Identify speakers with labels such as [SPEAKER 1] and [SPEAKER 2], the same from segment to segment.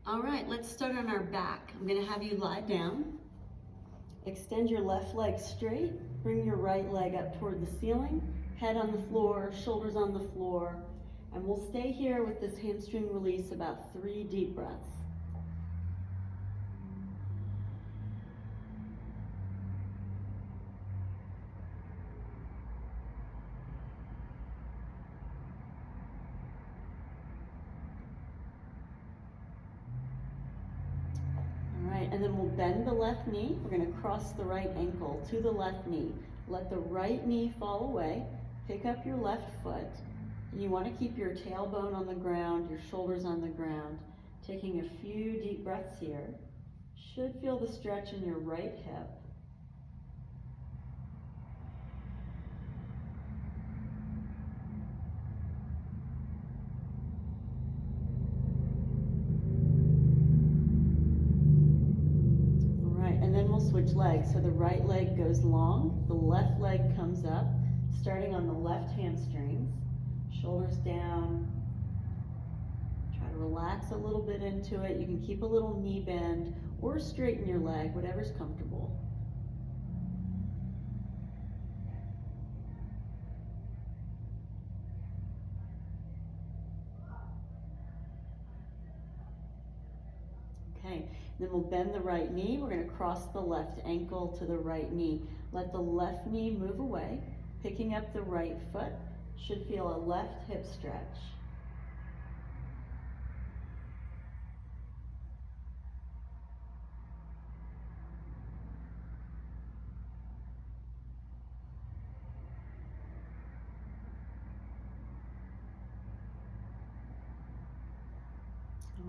[SPEAKER 1] All right, let's start on our back. I'm gonna have you lie down. Extend your left leg straight. Bring your right leg up toward the ceiling. Head on the floor, shoulders on the floor. And we'll stay here with this hamstring release about 3 deep breaths. And then we'll bend the left knee. We're going to cross the right ankle to the left knee. Let the right knee fall away. Pick up your left foot. And you want to keep your tailbone on the ground, your shoulders on the ground. Taking a few deep breaths here. Should feel the stretch in your right hip. Switch legs. So the right leg goes long, the left leg comes up, starting on the left hamstrings, shoulders down. Try to relax a little bit into it. You can keep a little knee bend or straighten your leg, whatever's comfortable. Okay, then we'll bend the right knee. We're going to cross the left ankle to the right knee. Let the left knee move away. Picking up the right foot. Should feel a left hip stretch.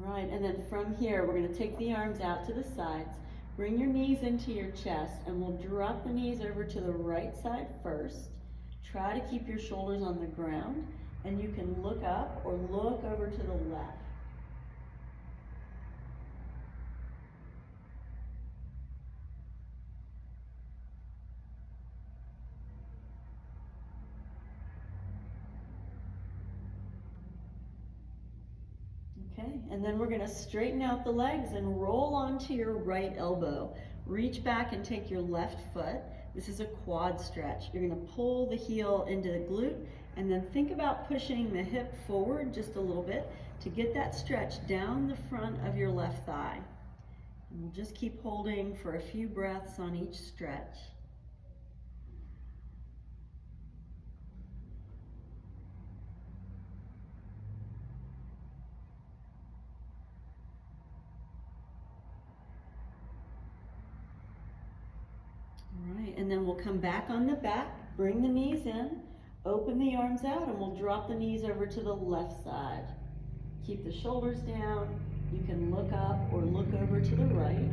[SPEAKER 1] All right, and then from here, we're going to take the arms out to the sides. Bring your knees into your chest, and we'll drop the knees over to the right side first. Try to keep your shoulders on the ground, and you can look up or look over to the left. Okay, and then we're going to straighten out the legs and roll onto your right elbow. Reach back and take your left foot. This is a quad stretch. You're going to pull the heel into the glute and then think about pushing the hip forward just a little bit to get that stretch down the front of your left thigh. And we'll just keep holding for a few breaths on each stretch. All right, and then we'll come back on the back, bring the knees in, open the arms out, and we'll drop the knees over to the left side. Keep the shoulders down. You can look up or look over to the right.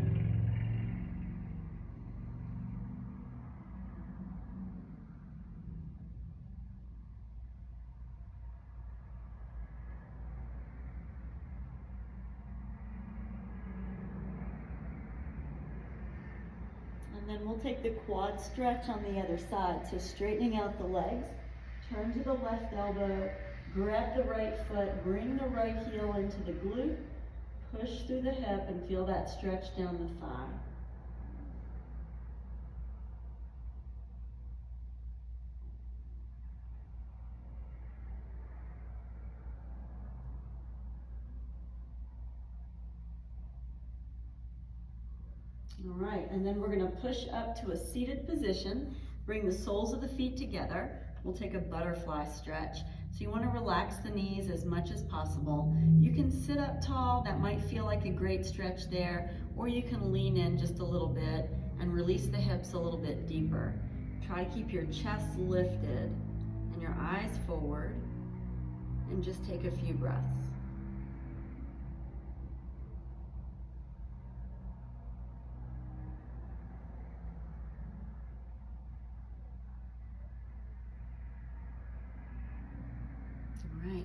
[SPEAKER 1] And then we'll take the quad stretch on the other side. So straightening out the legs, turn to the left elbow, grab the right foot, bring the right heel into the glute, push through the hip and feel that stretch down the thigh. All right, and then we're going to push up to a seated position. Bring the soles of the feet together. We'll take a butterfly stretch. So you want to relax the knees as much as possible. You can sit up tall. That might feel like a great stretch there. Or you can lean in just a little bit and release the hips a little bit deeper. Try to keep your chest lifted and your eyes forward. And just take a few breaths.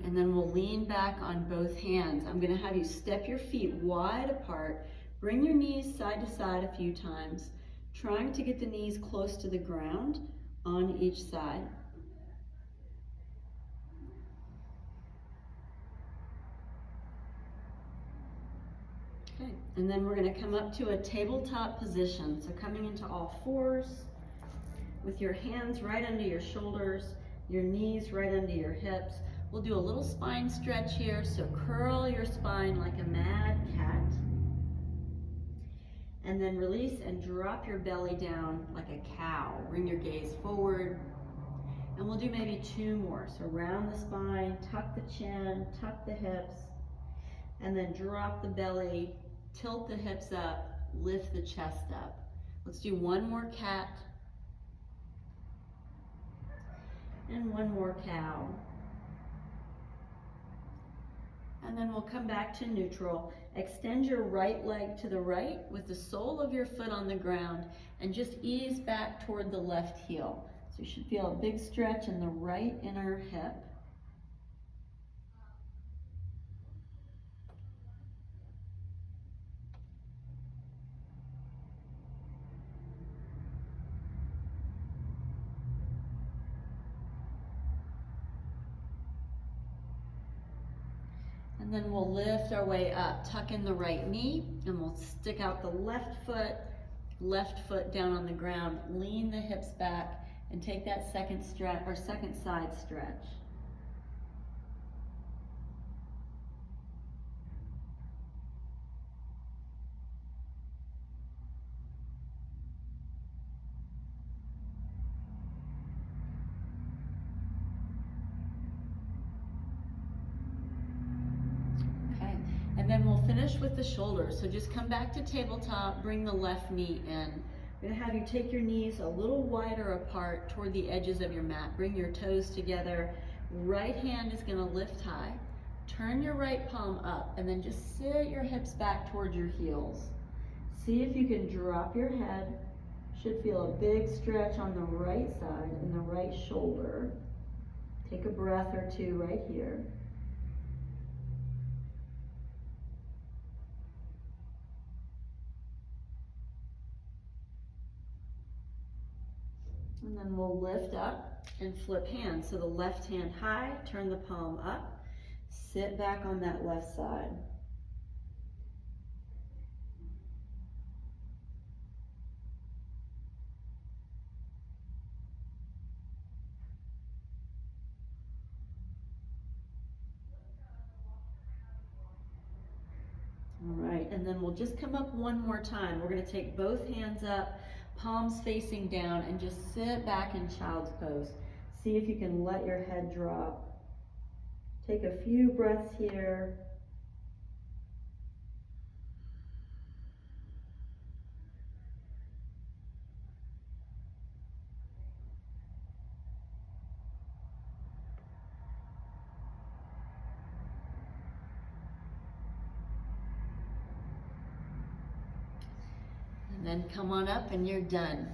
[SPEAKER 1] And then we'll lean back on both hands. I'm going to have you step your feet wide apart. Bring your knees side to side a few times, trying to get the knees close to the ground on each side. Okay, and then we're gonna come up to a tabletop position. So coming into all fours with your hands right under your shoulders, your knees right under your hips. We'll do a little spine stretch here, so curl your spine like a mad cat. And then release and drop your belly down like a cow. Bring your gaze forward. And we'll do maybe 2 more. So round the spine, tuck the chin, tuck the hips, and then drop the belly, tilt the hips up, lift the chest up. Let's do 1 more cat. And 1 more cow. And then we'll come back to neutral. Extend your right leg to the right with the sole of your foot on the ground and just ease back toward the left heel. So you should feel a big stretch in the right inner hip. And then we'll lift our way up, tuck in the right knee, and we'll stick out the left foot down on the ground, lean the hips back, and take that second stretch or second side stretch. And then we'll finish with the shoulders. So just come back to tabletop, bring the left knee in. I'm gonna have you take your knees a little wider apart toward the edges of your mat. Bring your toes together. Right hand is gonna lift high. Turn your right palm up and then just sit your hips back toward your heels. See if you can drop your head. Should feel a big stretch on the right side and the right shoulder. Take a breath or 2 right here. And then we'll lift up and flip hands. So the left hand high, turn the palm up, sit back on that left side. All right, and then we'll just come up 1 more time. We're gonna take both hands up, palms facing down, and just sit back in child's pose. See if you can let your head drop. Take a few breaths here. And then come on up and you're done.